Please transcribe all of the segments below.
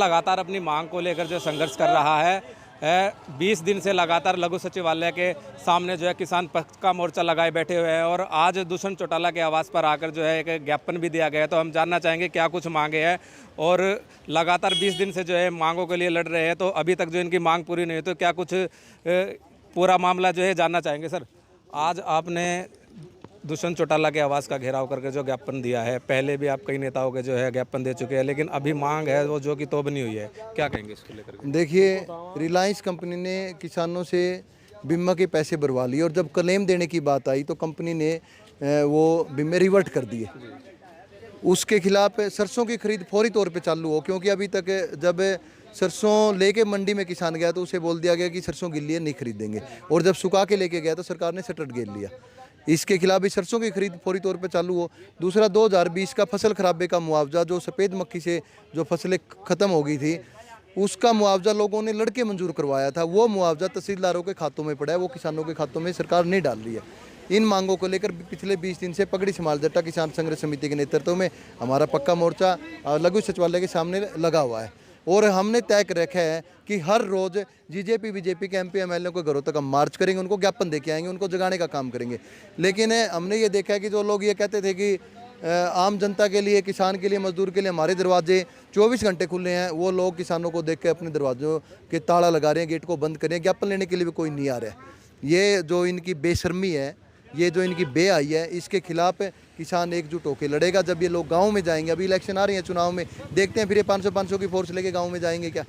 लगातार अपनी मांग को लेकर जो संघर्ष कर रहा है। 20 दिन से लगातार लघु सचिवालय के सामने जो है किसान पक्ष का मोर्चा लगाए बैठे हुए हैं और आज दुष्यंत चौटाला के आवास पर आकर जो है एक ज्ञापन भी दिया गया है। तो हम जानना चाहेंगे क्या कुछ मांगे हैं और लगातार 20 दिन से जो है मांगों के लिए लड़ रहे हैं, तो अभी तक जो इनकी मांग पूरी नहीं हुई, तो क्या कुछ पूरा मामला जो है जानना चाहेंगे। सर, आज आपने दुष्यंत चौटाला के आवास का घेराव करके जो ज्ञापन दिया है, पहले भी आप कई नेताओं के जो है ज्ञापन दे चुके हैं, लेकिन अभी मांग है वो जो कि तो बनी हुई है, क्या कहेंगे इसको लेकर? देखिए, रिलायंस कंपनी ने किसानों से बीमा के पैसे भरवा लिए और जब क्लेम देने की बात आई तो कंपनी ने वो बीमे रिवर्ट कर दिए। उसके खिलाफ सरसों की खरीद फौरी तौर पे चालू हो, क्योंकि अभी तक जब सरसों लेके मंडी में किसान गया तो उसे बोल दिया गया कि सरसों गिल्ली है, नहीं खरीदेंगे, और जब सुखा के लेके गया तो सरकार ने सटट घेर लिया। इसके खिलाफ भी सरसों की खरीद फौरी तौर पे चालू हो। दूसरा, 2020 का फसल खराबे का मुआवजा, जो सफ़ेद मक्खी से जो फसलें ख़त्म हो गई थी, उसका मुआवजा लोगों ने लड़के मंजूर करवाया था, वो मुआवजा तहसीलदारों के खातों में पड़ा है, वो किसानों के खातों में सरकार नहीं डाल रही है। इन मांगों को लेकर पिछले 20 दिन से पगड़ी समाल जट्टा किसान संघर्ष समिति के नेतृत्व में हमारा पक्का मोर्चा लघु सचिवालय के सामने लगा हुआ है और हमने तय कर रखा है कि हर रोज़ बीजेपी के MP MLA के घरों तक हम मार्च करेंगे, उनको ज्ञापन दे के आएंगे, उनको जगाने का काम करेंगे। लेकिन हमने ये देखा है कि जो लोग ये कहते थे कि आम जनता के लिए, किसान के लिए, मजदूर के लिए हमारे दरवाजे 24 घंटे खुले हैं, वो लोग किसानों को देख के अपने दरवाजों के ताला लगा रहे हैं, गेट को बंद कर रहे हैं, ज्ञापन लेने के लिए भी कोई नहीं आ रहा है। ये जो इनकी बेशर्मी है, ये जो इनकी बेआई है, इसके खिलाफ किसान एकजुट होकर लड़ेगा। जब ये लोग गांव में जाएंगे, अभी इलेक्शन आ रही है, चुनाव में देखते हैं, फिर ये 500 की फोर्स लेके गांव में जाएंगे क्या?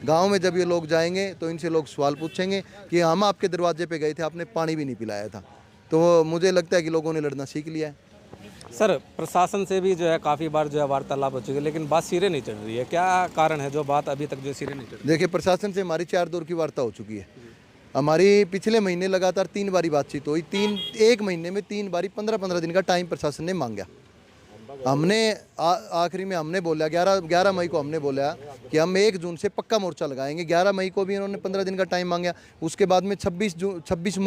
गांव में जब ये लोग जाएंगे तो इनसे लोग सवाल पूछेंगे कि हम आपके दरवाजे पे गए थे, आपने पानी भी नहीं पिलाया था। तो मुझे लगता है कि लोगों ने लड़ना सीख लिया है। सर, प्रशासन से भी जो है काफ़ी बार जो है वार्तालाप हो चुकी है, लेकिन बात सिरे नहीं चढ़ रही है, क्या कारण है जो बात अभी तक जो सिरे नहीं चढ़ रही? देखिए, प्रशासन से हमारी 4 दौर की वार्ता हो चुकी है। हमारी पिछले महीने लगातार 3 बारी बातचीत हुई। एक महीने में 3 बारी 15-15 दिन का टाइम प्रशासन ने मांगा। हमने आखिरी में हमने बोला 11 मई को हमने बोला कि हम 1 जून से पक्का मोर्चा लगाएंगे। 11 मई को भी इन्होंने 15 दिन का टाइम मांगा। उसके बाद में 26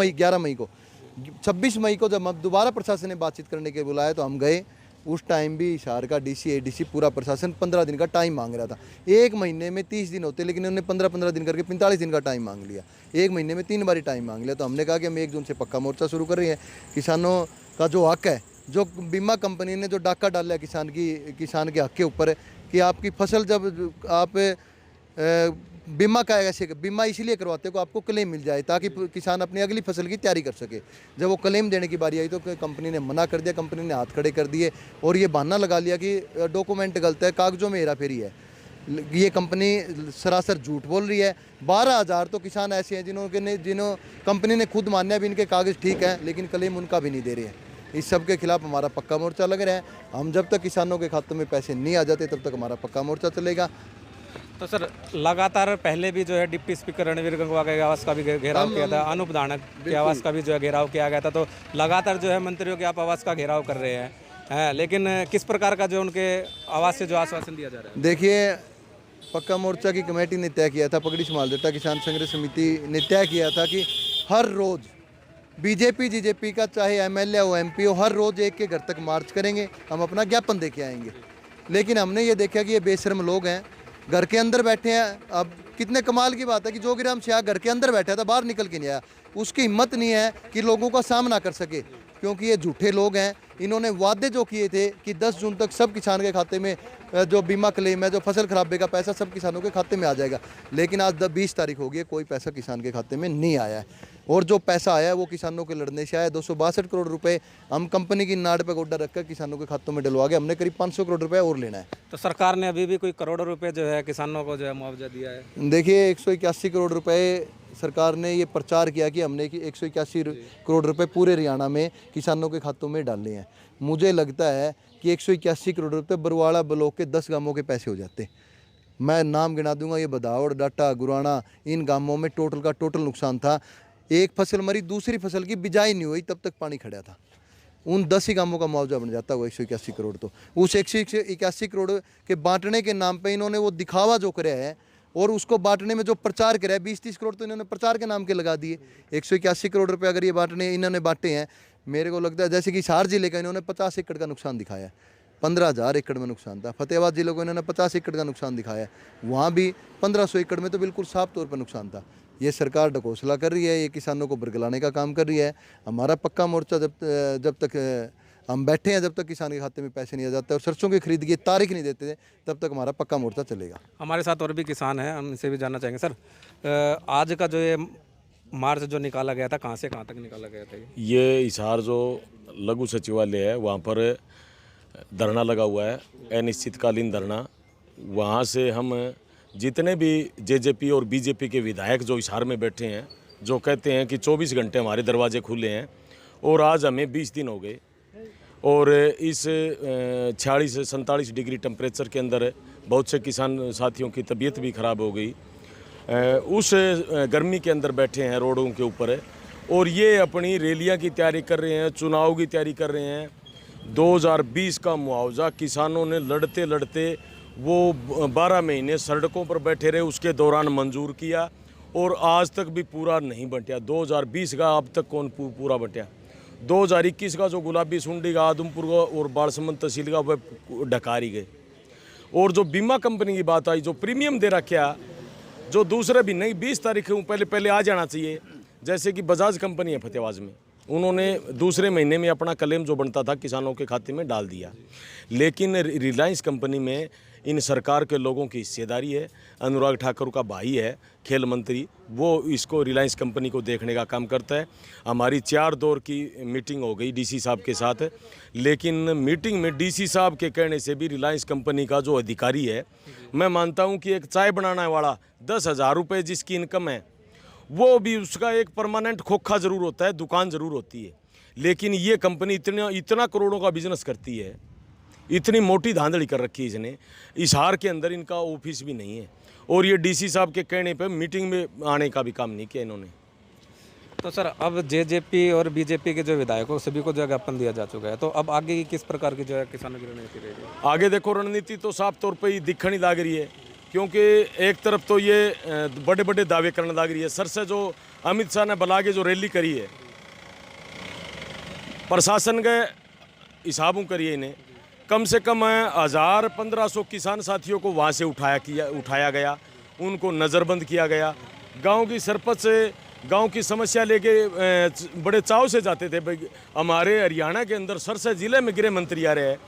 मई को जब हम दोबारा प्रशासन ने बातचीत करने के बुलाया तो हम गए। उस टाइम भी हिसार का DC ADC पूरा प्रशासन 15 दिन का टाइम मांग रहा था। 1 महीने में 30 दिन होते, लेकिन उन्होंने 15-15 दिन करके 45 दिन का टाइम मांग लिया। 1 महीने में 3 बारी टाइम मांग लिया। तो हमने कहा कि हम 1 जून से पक्का मोर्चा शुरू कर रहे हैं। किसानों का जो हक है, जो बीमा कंपनी ने जो डाका डाला है किसान के हक के ऊपर, कि आपकी फसल जब आप बीमा का ऐसे बीमा इसलिए करवाते हो कि आपको क्लेम मिल जाए, ताकि किसान अपनी अगली फसल की तैयारी कर सके। जब वो क्लेम देने की बारी आई तो कंपनी ने मना कर दिया, कंपनी ने हाथ खड़े कर दिए और ये बहाना लगा लिया कि डॉक्यूमेंट गलत है, कागजों में हेरा फेरी है। ये कंपनी सरासर झूठ बोल रही है। 12,000 तो किसान ऐसे हैं जिन्हों कंपनी ने खुद मान्या भी इनके कागज़ ठीक हैं, लेकिन क्लेम उनका भी नहीं दे रहे हैं। इस सब के खिलाफ हमारा पक्का मोर्चा लग रहा है। हम जब तक किसानों के खातों में पैसे नहीं आ जाते तब तक हमारा पक्का मोर्चा चलेगा। तो सर, लगातार पहले भी जो है डिप्टी स्पीकर रणवीर गंगवा के आवास का भी घेराव किया था, अनूप धानक के आवास का भी जो है घेराव किया गया था। तो लगातार जो है मंत्रियों के आप आवास का घेराव कर रहे हैं, लेकिन किस प्रकार का जो उनके आवास से जो आश्वासन दिया जा रहा है? देखिए, पक्का मोर्चा की कमेटी ने तय किया था, पगड़ी समाल जट्टा किसान संघर्ष समिति ने तय किया था कि हर रोज़ बीजेपी का चाहे MLA हो, MP हो, हर रोज़ एक के घर तक मार्च करेंगे, हम अपना ज्ञापन दे के आएंगे। लेकिन हमने ये देखा कि ये बेशर्म लोग हैं, घर के अंदर बैठे हैं। अब कितने कमाल की बात है कि जोगीराम सियाह घर के अंदर बैठा था, बाहर निकल के नहीं आया। उसकी हिम्मत नहीं है कि लोगों का सामना कर सके, क्योंकि ये झूठे लोग हैं। इन्होंने वादे जो किए थे कि 10 जून तक सब किसान के खाते में जो बीमा क्लेम है, जो फसल खराबे का पैसा सब किसानों के खाते में आ जाएगा, लेकिन आज 20 तारीख हो गई, कोई पैसा किसान के खाते में नहीं आया है। और जो पैसा आया है वो किसानों के लड़ने से आया। 262 करोड़ रुपए हम कंपनी की नाड़ पे गोड्डा रखकर किसानों के खातों में डलवा के हमने करीब 500 करोड़ रुपए और लेना है। तो सरकार ने अभी भी कोई करोड़ों रुपए जो है किसानों को जो है मुआवजा दिया है? देखिए, 181 करोड़ रुपए सरकार ने ये प्रचार किया कि हमने 181 करोड़ रुपए पूरे हरियाणा में किसानों के खातों में डाले हैं। मुझे लगता है कि 181 करोड़ रुपए बरवाड़ा ब्लॉक के 10 गांवों के पैसे हो जाते। मैं नाम गिना दूंगा, ये बदावड़, डाटा, गुराना, इन गांवों में टोटल नुकसान था। एक फसल मरी, दूसरी फसल की बिजाई नहीं हुई, तब तक पानी खड़ा था। उन 10 ही गांवों का मुआवजा बन जाता वो 181 करोड़। तो उस 181 करोड़ के बांटने के नाम पे इन्होंने वो दिखावा जो कराया है और उसको बांटने में जो प्रचार कराया, 20-30 करोड़ तो इन्होंने प्रचार के नाम के लगा दिए। 181 करोड़ रुपए अगर ये इन्होंने बांटे हैं, मेरे को लगता है जैसे कि हिसार जिले का इन्होंने 50 एकड़ का नुकसान दिखाया है। 15,000 एकड़ में नुकसान था। फतेहाबाद जिले को इन्होंने 50 एकड़ का नुकसान दिखाया है, वहाँ भी 1500 एकड़ में तो बिल्कुल साफ तौर पर नुकसान था। ये सरकार ढकोसला कर रही है, ये किसानों को बरगलाने का काम कर रही है। हमारा पक्का मोर्चा जब तक हम बैठे हैं, जब तक किसान के खाते में पैसे नहीं आ जाते और सरसों की खरीद की तारीख नहीं देते थे, तब तक हमारा पक्का मोर्चा चलेगा। हमारे साथ और भी किसान हैं, हम इनसे भी जानना चाहेंगे। सर, आज का जो ये मार्च जो निकाला गया था, कहाँ से कहाँ तक निकाला गया था? ये हिसार जो लघु सचिवालय है वहाँ पर धरना लगा हुआ है, अनिश्चितकालीन धरना। वहाँ से हम जितने भी जेजेपी और बीजेपी के विधायक जो हिसार में बैठे हैं, जो कहते हैं कि 24 घंटे हमारे दरवाजे खुले हैं, और आज हमें 20 दिन हो गए, और इस 46 से 47 डिग्री टेम्परेचर के अंदर बहुत से किसान साथियों की तबीयत भी ख़राब हो गई। उस गर्मी के अंदर बैठे हैं रोडों के ऊपर, और ये अपनी रैलियां की तैयारी कर रहे हैं, चुनाव की तैयारी कर रहे हैं। 2020 का मुआवजा किसानों ने लड़ते लड़ते वो 12 महीने सड़कों पर बैठे रहे, उसके दौरान मंजूर किया, और आज तक भी पूरा नहीं बंटिया। 2020 का अब तक कौन पूरा बंटिया? 2021 का जो गुलाबी सुंडी का, आदमपुर का और बालसमंद तहसील का, वह ढकारी गए। और जो बीमा कंपनी की बात आई, जो प्रीमियम दे रखा, जो दूसरे भी नहीं, 20 तारीख पहले आ जाना चाहिए। जैसे कि बजाज कंपनी है फतेहाबाद में, उन्होंने दूसरे महीने में अपना क्लेम जो बनता था किसानों के खाते में डाल दिया। लेकिन रिलायंस कंपनी में इन सरकार के लोगों की हिस्सेदारी है। अनुराग ठाकुर का भाई है खेल मंत्री, वो इसको रिलायंस कंपनी को देखने का काम करता है। हमारी 4 दौर की मीटिंग हो गई डीसी साहब के साथ, लेकिन मीटिंग में डीसी साहब के कहने से भी रिलायंस कंपनी का जो अधिकारी है, मैं मानता हूं कि एक चाय बनाने वाला 10,000 रुपये जिसकी इनकम है, वो भी उसका एक परमानेंट खोखा ज़रूर होता है, दुकान ज़रूर होती है। लेकिन ये कंपनी इतना करोड़ों का बिजनेस करती है, इतनी मोटी धांधली कर रखी है इसने। हिसार के अंदर इनका ऑफिस भी नहीं है, और ये डीसी साहब के कहने पे मीटिंग में आने का भी काम नहीं किया इन्होंने। तो सर, अब जेजेपी और बीजेपी के जो विधायकों सभी को जो ज्ञापन दिया जा चुका है, तो अब आगे की किस प्रकार की जो है किसानों की रणनीति रहेगी? आगे देखो, रणनीति तो साफ तौर पर ही दिखनी लग रही है, क्योंकि एक तरफ तो ये बड़े बड़े दावे करने लग रही है। सर से जो अमित शाह ने बुला के जो रैली करी है, प्रशासन के हिसाबों करिए, इन्हें कम से कम 1000-1500 किसान साथियों को वहाँ से उठाया गया, उनको नज़रबंद किया गया। गांव की सरपंच से गांव की समस्या लेके बड़े चाव से जाते थे। भाई, हमारे हरियाणा के अंदर सरसा जिले में गृह मंत्री आ रहे हैं,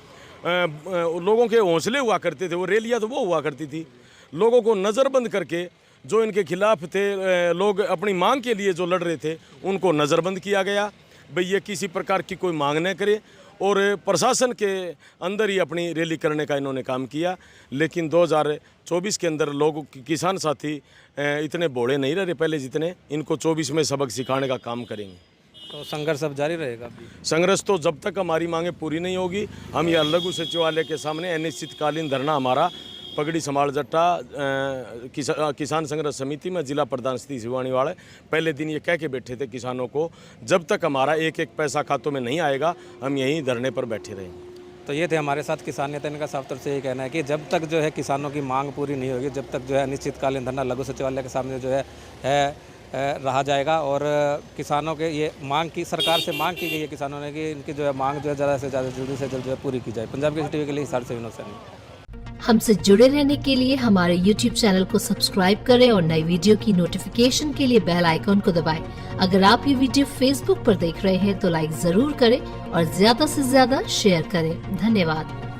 लोगों के हौसले हुआ करते थे, वो रैलियाँ तो वो हुआ करती थी। लोगों को नज़रबंद करके जो इनके खिलाफ थे, लोग अपनी मांग के लिए जो लड़ रहे थे, उनको नज़रबंद किया गया। भाई, ये किसी प्रकार की कोई मांग न करे, और प्रशासन के अंदर ही अपनी रैली करने का इन्होंने काम किया। लेकिन 2024 के अंदर लोग, किसान साथी इतने भोले नहीं रहे पहले जितने, इनको 24 में सबक सिखाने का काम करेंगे। तो संघर्ष अब जारी रहेगा? संघर्ष तो जब तक हमारी मांगें पूरी नहीं होगी, हम यह लघु सचिवालय के सामने अनिश्चितकालीन धरना, हमारा पगड़ी समाल जट्टा किसान संघर्ष समिति में जिला प्रधान स्थिति शिवानीवाड़ पहले दिन ये कह के बैठे थे किसानों को, जब तक हमारा एक एक पैसा खातों में नहीं आएगा, हम यहीं धरने पर बैठे रहेंगे। तो ये थे हमारे साथ किसान नेता, इनका साफ तौर से यही कहना है कि जब तक जो है किसानों की मांग पूरी नहीं होगी, जब तक जो है अनिश्चितकालीन धरना लघु सचिवालय के सामने जो है रहा जाएगा। और किसानों के ये मांग की, सरकार से मांग की गई है किसानों ने कि इनकी जो है मांग जो है ज़्यादा से ज़्यादा जल्दी से जल्द जो है पूरी की जाए। पंजाब केसरी टीवी के लिए हिसार से विनोद सैनी। हमसे जुड़े रहने के लिए हमारे YouTube चैनल को सब्सक्राइब करें और नई वीडियो की नोटिफिकेशन के लिए बेल आइकॉन को दबाएं। अगर आप ये वीडियो Facebook पर देख रहे हैं तो लाइक जरूर करें और ज्यादा से ज्यादा शेयर करें। धन्यवाद।